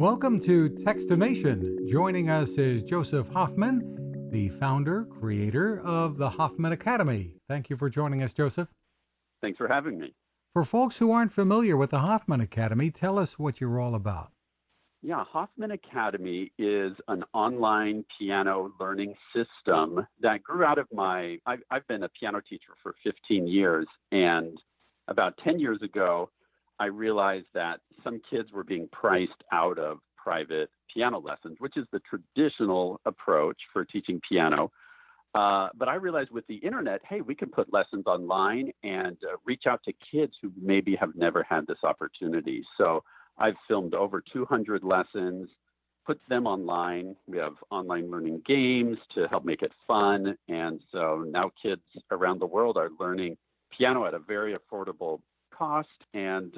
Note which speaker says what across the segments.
Speaker 1: Welcome to Techstination. Joining us is Joseph Hoffman, the founder, creator of the Hoffman Academy. Thank you for joining us, Joseph.
Speaker 2: Thanks for having me.
Speaker 1: For folks who aren't familiar with the Hoffman Academy, tell us what you're all about.
Speaker 2: Yeah, Hoffman Academy is an online piano learning system that grew out of I've been a piano teacher for 15 years, and about 10 years ago, I realized that some kids were being priced out of private piano lessons, which is the traditional approach for teaching piano. But I realized with the internet, hey, we can put lessons online and reach out to kids who maybe have never had this opportunity. So I've filmed over 200 lessons, put them online. We have online learning games to help make it fun. And so now kids around the world are learning piano at a very affordable cost and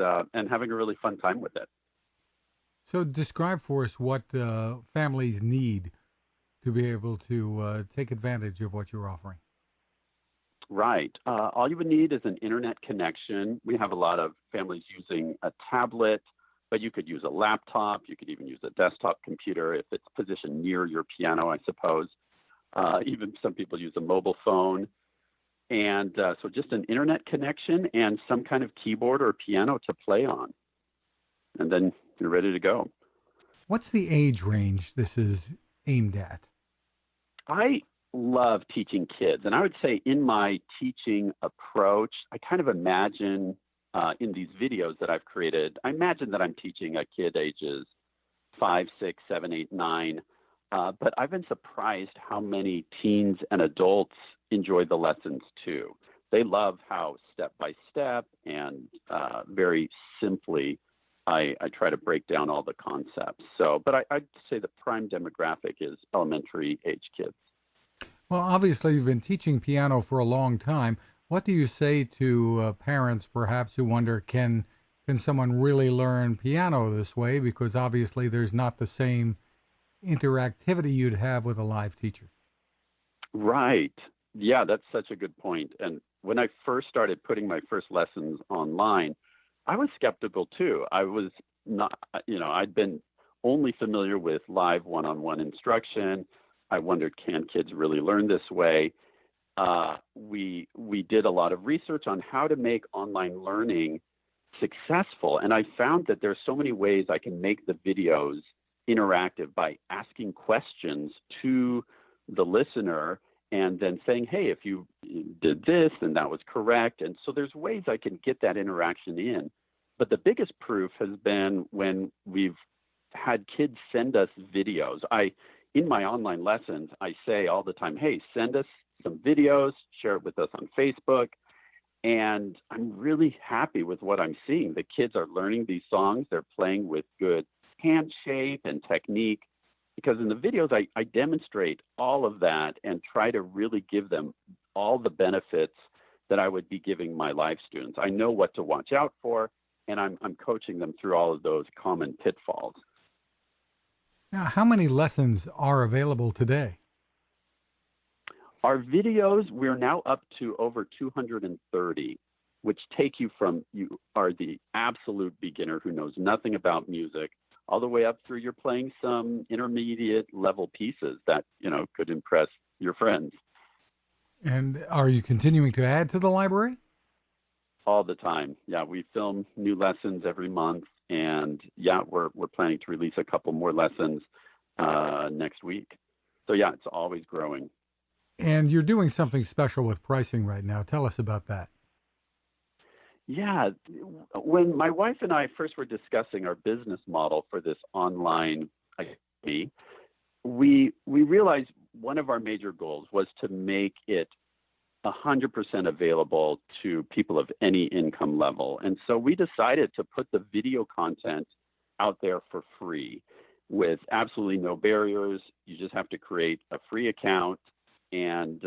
Speaker 2: having a really fun time with it.
Speaker 1: So describe for us what families need to be able to take advantage of what you're offering.
Speaker 2: Right. All you would need is an internet connection. We have a lot of families using a tablet, but you could use a laptop. You could even use a desktop computer if it's positioned near your piano, I suppose. Even some people use a mobile phone. And so just an internet connection and some kind of keyboard or piano to play on. And then you're ready to go.
Speaker 1: What's the age range this is aimed at?
Speaker 2: I love teaching kids. And I would say in my teaching approach, I kind of imagine in these videos that I've created, I imagine that I'm teaching a kid ages 5, 6, 7, 8, 9. But I've been surprised how many teens and adults enjoy the lessons too. They love how step by step and very simply I try to break down all the concepts. So, but I'd say the prime demographic is elementary age kids.
Speaker 1: Well, obviously, you've been teaching piano for a long time. What do you say to parents, perhaps, who wonder, can someone really learn piano this way? Because obviously, there's not the same interactivity you'd have with a live teacher.
Speaker 2: Right. Yeah, that's such a good point. And when I first started putting my first lessons online, I was skeptical too. I was not, I'd been only familiar with live one-on-one instruction. I wondered, can kids really learn this way? We did a lot of research on how to make online learning successful. And I found that there's so many ways I can make the videos interactive by asking questions to the listener and then saying, hey, if you did this, then that was correct. And so there's ways I can get that interaction in. But the biggest proof has been when we've had kids send us videos. In my online lessons, I say all the time, hey, send us some videos, share it with us on Facebook. And I'm really happy with what I'm seeing. The kids are learning these songs. They're playing with good hand shape and technique. Because in the videos, I demonstrate all of that and try to really give them all the benefits that I would be giving my live students. I know what to watch out for, and I'm coaching them through all of those common pitfalls.
Speaker 1: Now, how many lessons are available today?
Speaker 2: Our videos, we're now up to over 230, which take you from you are the absolute beginner who knows nothing about music all the way up through you're playing some intermediate level pieces that, could impress your friends.
Speaker 1: And are you continuing to add to the library?
Speaker 2: All the time. Yeah, we film new lessons every month. And yeah, we're planning to release a couple more lessons next week. So yeah, it's always growing.
Speaker 1: And you're doing something special with pricing right now. Tell us about that.
Speaker 2: Yeah, when my wife and I first were discussing our business model for this online academy, we realized one of our major goals was to make it 100% available to people of any income level. And so we decided to put the video content out there for free with absolutely no barriers. You just have to create a free account and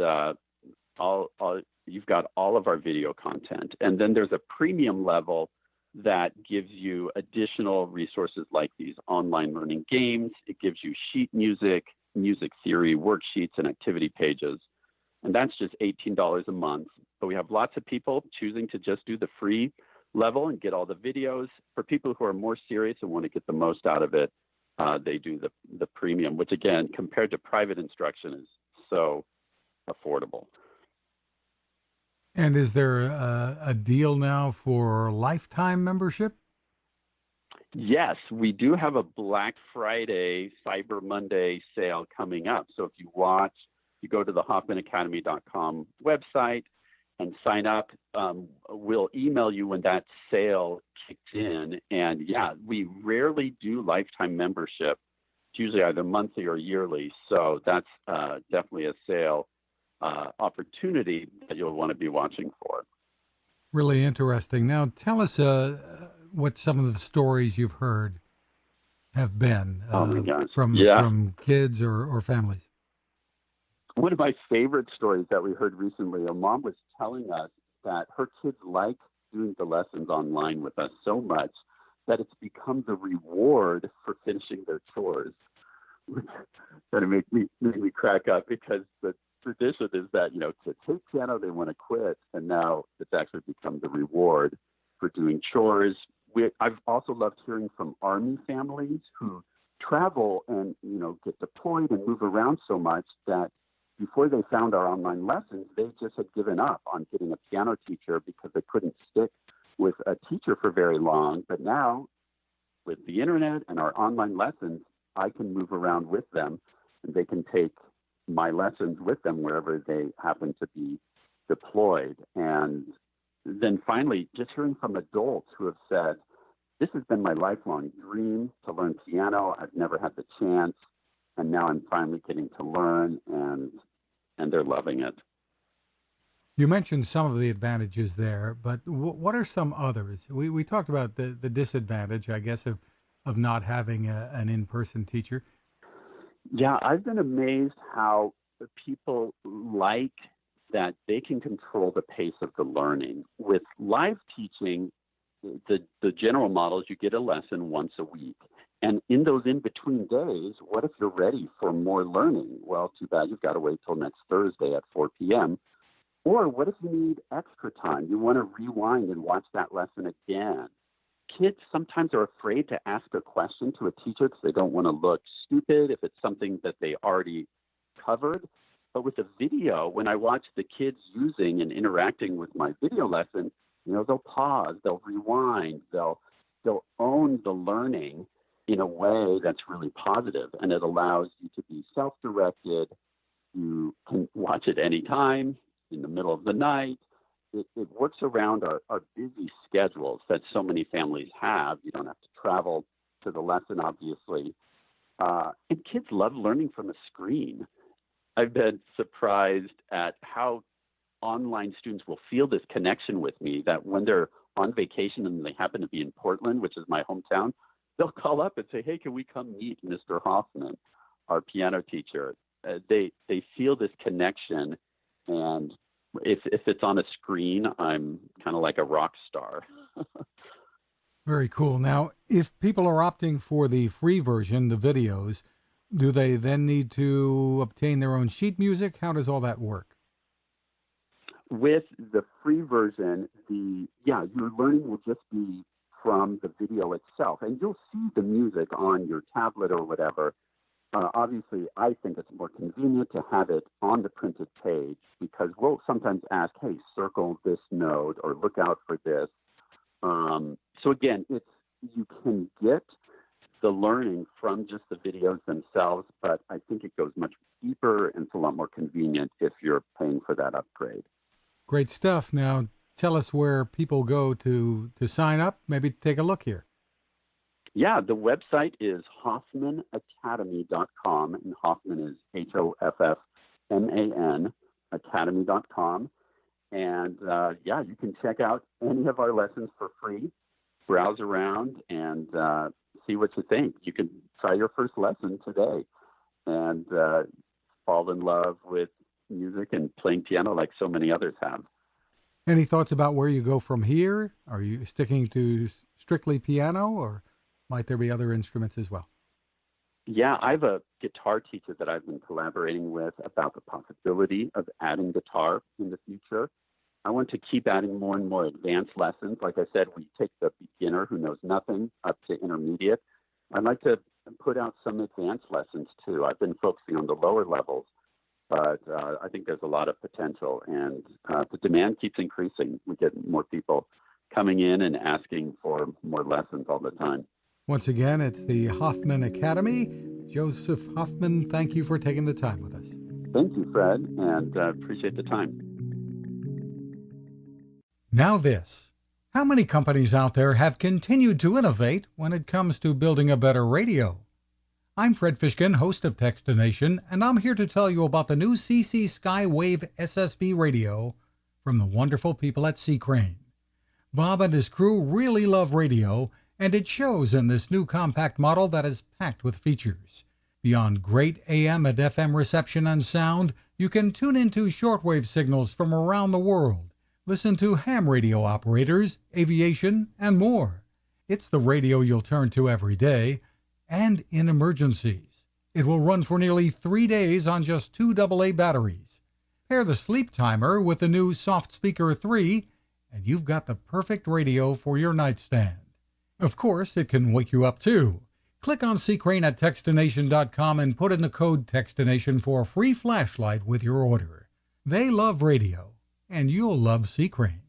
Speaker 2: you've got all of our video content. And then there's a premium level that gives you additional resources like these online learning games. It gives you sheet music, music theory, worksheets, and activity pages. And that's just $18 a month. But we have lots of people choosing to just do the free level and get all the videos. For people who are more serious and want to get the most out of it, they do the premium, which again, compared to private instruction, is so affordable.
Speaker 1: And is there a deal now for lifetime membership?
Speaker 2: Yes, we do have a Black Friday, Cyber Monday sale coming up. So if you go to the HoffmanAcademy.com website and sign up. We'll email you when that sale kicks in. And yeah, we rarely do lifetime membership. It's usually either monthly or yearly. So that's definitely a sale opportunity that you'll want to be watching for.
Speaker 1: Really interesting. Now, tell us what some of the stories you've heard have been
Speaker 2: Oh my gosh.
Speaker 1: from
Speaker 2: Yeah.
Speaker 1: kids or families.
Speaker 2: One of my favorite stories that we heard recently, a mom was telling us that her kids like doing the lessons online with us so much that it's become the reward for finishing their chores. That made me crack up, because the tradition is that, to take piano, they want to quit, and now it's actually become the reward for doing chores. I've also loved hearing from Army families who travel and, get deployed and move around so much that before they found our online lessons, they just had given up on getting a piano teacher because they couldn't stick with a teacher for very long. But now, with the internet and our online lessons, I can move around with them, and they can take my lessons with them wherever they happen to be deployed. And then finally, just hearing from adults who have said, this has been my lifelong dream to learn piano. I've never had the chance, and now I'm finally getting to learn, and they're loving it.
Speaker 1: You mentioned some of the advantages there, but what are some others? We talked about the disadvantage, I guess, of not having an in-person teacher.
Speaker 2: Yeah, I've been amazed how people like that they can control the pace of the learning. With live teaching, the general model is you get a lesson once a week. And in those in-between days, what if you're ready for more learning? Well, too bad, you've got to wait till next Thursday at 4 p.m. Or what if you need extra time? You want to rewind and watch that lesson again. Kids sometimes are afraid to ask a question to a teacher because they don't want to look stupid if it's something that they already covered. But with a video, when I watch the kids using and interacting with my video lesson, they'll pause, they'll rewind, they'll own the learning in a way that's really positive, and it allows you to be self-directed. You can watch it anytime, in the middle of the night. It works around our busy schedules that so many families have. You don't have to travel to the lesson, obviously. And kids love learning from a screen. I've been surprised at how online students will feel this connection with me, that when they're on vacation and they happen to be in Portland, which is my hometown, they'll call up and say, hey, can we come meet Mr. Hoffman, our piano teacher? They feel this connection, and if it's on a screen, I'm kind of like a rock star.
Speaker 1: Very cool. Now, if people are opting for the free version, the videos, do they then need to obtain their own sheet music? How does all that work?
Speaker 2: With the free version, your learning will just be from the video itself, and you'll see the music on your tablet or whatever. Obviously, I think it's more convenient to have it on the printed page, because we'll sometimes ask, hey, circle this note or look out for this. So again, you can get the learning from just the videos themselves, but I think it goes much deeper, and it's a lot more convenient if you're paying for that upgrade.
Speaker 1: Great stuff. Now, tell us where people go to sign up, maybe take a look here.
Speaker 2: Yeah, the website is HoffmanAcademy.com, and Hoffman is Hoffman, Academy.com. And you can check out any of our lessons for free, browse around, and see what you think. You can try your first lesson today and fall in love with music and playing piano like so many others have.
Speaker 1: Any thoughts about where you go from here? Are you sticking to strictly piano, or might there be other instruments as well?
Speaker 2: Yeah, I have a guitar teacher that I've been collaborating with about the possibility of adding guitar in the future. I want to keep adding more and more advanced lessons. Like I said, we take the beginner who knows nothing up to intermediate. I'd like to put out some advanced lessons too. I've been focusing on the lower levels, but I think there's a lot of potential, and the demand keeps increasing. We get more people coming in and asking for more lessons all the time.
Speaker 1: Once again, it's the Hoffman Academy. Joseph Hoffman, thank you for taking the time with us.
Speaker 2: Thank you, Fred, and appreciate the time.
Speaker 1: Now this. How many companies out there have continued to innovate when it comes to building a better radio? I'm Fred Fishkin, host of Techstination, and I'm here to tell you about the new CC Skywave SSB radio from the wonderful people at C. Crane. Bob and his crew really love radio, and it shows in this new compact model that is packed with features. Beyond great AM and FM reception and sound, you can tune into shortwave signals from around the world, listen to ham radio operators, aviation, and more. It's the radio you'll turn to every day, and in emergencies. It will run for nearly 3 days on just 2 AA batteries. Pair the sleep timer with the new Soft Speaker 3, and you've got the perfect radio for your nightstand. Of course, it can wake you up too. Click on Crane at Techstination.com and put in the code Techstination for a free flashlight with your order. They love radio, and you'll love Crane.